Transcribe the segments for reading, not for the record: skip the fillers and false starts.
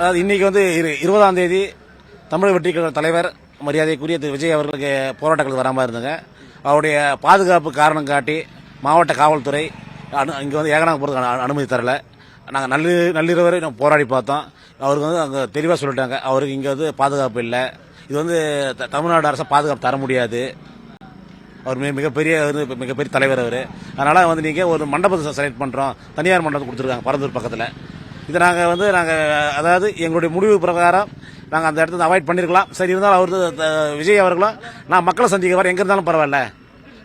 அதாவது இன்னைக்கு வந்து 20ஆம் தேதி தமிழக வெற்றி கழக தலைவர் மரியாதைக்குரிய திரு விஜய் அவர்களுக்கு போராட்டங்களுக்கு வராமல் இருந்தாங்க. அவருடைய பாதுகாப்பு காரணம் காட்டி மாவட்ட காவல்துறை இங்கே வந்து ஏகனாக போகிறதுக்கு அனுமதி தரல. நாங்கள் நள்ளிரவு வரை போராடி பார்த்தோம். அவருக்கு வந்து அங்கே தெளிவாக சொல்லிட்டாங்க, அவருக்கு இங்கே வந்து பாதுகாப்பு இல்லை, இது வந்து தமிழ்நாடு அரசு பாதுகாப்பு தர முடியாது. அவர் மிகப்பெரிய தலைவர் அவர். அதனால் வந்து நீங்கள் ஒரு மண்டபத்தை செலக்ட் பண்ணுறோம், தனியார் மண்டபத்தை கொடுத்துருக்காங்க பரந்தூர் பக்கத்தில். இதை நாங்கள் அதாவது எங்களுடைய முடிவு பிரகாரம் நாங்கள் அந்த இடத்துல அவாய்ட் பண்ணியிருக்கலாம். சரி, இருந்தாலும் அவர் விஜய் அவர்களும் நான் மக்களை சந்திக்க வரேன், எங்கே இருந்தாலும் பரவாயில்ல,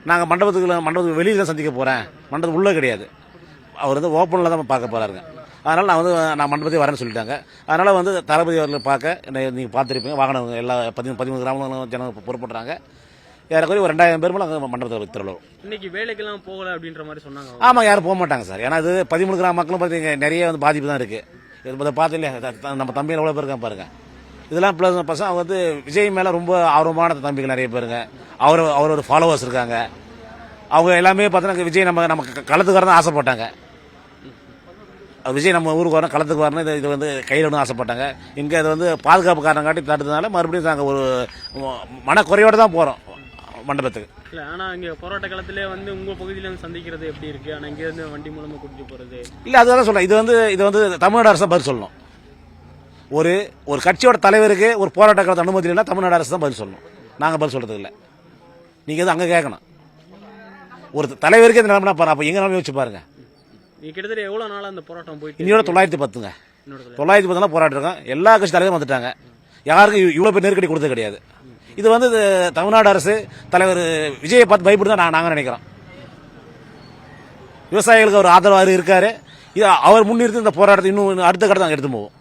நாங்கள் மண்டபத்துக்கு வெளியில் தான் சந்திக்க போகிறேன், மண்டபம் உள்ளே கிடையாது, அவர் வந்து ஓப்பனில் தான் பார்க்க போகிறாருங்க. அதனால் நான் மண்டபத்தையும் வரேன்னு சொல்லிட்டாங்க. அதனால் வந்து தளபதி அவர்களை பார்க்க நீங்கள் பார்த்துருப்பீங்க, வாகனம் எல்லா 13 கிராமங்களும் ஜனங்கள் புறப்படுறாங்க. ஏறக்குறைய ஒரு 2000 பேர் மேலே அங்கே மண்டபத்தில் திருவிழா. இன்னைக்கு வேலைக்கெல்லாம் போகல அப்படின்ற மாதிரி சொன்னாங்க. ஆமாம், யாரும் போக மாட்டாங்க சார். ஏன்னா இது 13 கிராம மக்களும் பார்த்தீங்க நிறைய வந்து பாதிப்பு தான் இருக்குது. இதை பார்த்து இல்லையா நம்ம தம்பிகள் எவ்வளோ பேர் இருக்காங்க பாருங்க. இதெல்லாம் ப்ளஸ் பர்சன் அவங்க வந்து விஜய் மேலே ரொம்ப ஆர்வமான தம்பிகள் நிறைய பேருங்க. அவரோட ஃபாலோவர்ஸ் இருக்காங்க. அவங்க எல்லாமே பார்த்தீங்கன்னா விஜய் நம்ம களத்துக்கு வரதான் ஆசைப்பட்டாங்க. விஜய் நம்ம ஊருக்கு வரணும், களத்துக்கு வரணும், இது வந்து கையில் ஒன்று ஆசைப்பட்டாங்க. இங்கே இது வந்து பாதுகாப்பு காரணம் காட்டி தடுத்ததுனால மறுபடியும் நாங்கள் ஒரு மனக்குறையோடு தான் போகிறோம் மண்டபத்துக்கு. இல்லை, ஆனால் இங்கே போராட்ட காலத்திலே வந்து உங்கள் பகுதியில் சந்திக்கிறது எப்படி இருக்குது? ஆனால் இங்கேருந்து வண்டி மூலமாக கூட்டிட்டு போகிறது இல்லை, அதுதான் சொல்கிறேன். இது வந்து தமிழ்நாடு அரசு தான் பதில் சொல்லணும். ஒரு கட்சியோட தலைவருக்கு ஒரு போராட்ட காலத்து அனுமதி இல்லைன்னா தமிழ்நாடு அரசு தான் பதில் சொல்லணும். நாங்கள் பதில் சொல்கிறது இல்லை. நீங்கள் எதுவும் அங்கே கேட்கணும். ஒரு தலைவருக்கு இந்த நிலைமை அப்போ எங்கள் நிலைமை யோசிச்சு பாருங்க. நீங்கள் கிட்டத்தட்ட எவ்வளோ நாளாக அந்த போராட்டம் போயிட்டு? இன்னொரு 910ங்க. 910 போராட்டம் இருக்கோம். எல்லா கட்சி தலைவரும் வந்துட்டாங்க. யாருக்கும் இவ்வளோ பேர் நெருக்கடி கொடுத்தது கிடையாது. இது வந்து தமிழ்நாடு அரசு தலைவர் விஜயை பார்த்து பயப்படுதான் நாங்கள் நினைக்கிறோம். விவசாயிகளுக்கு அவர் ஆதரவாக இருக்காரு. இது அவர் முன்னிறுத்தி இந்த போராட்டத்தை இன்னும் அடுத்த கட்டத்தை நாங்கள் எடுத்து போவோம்.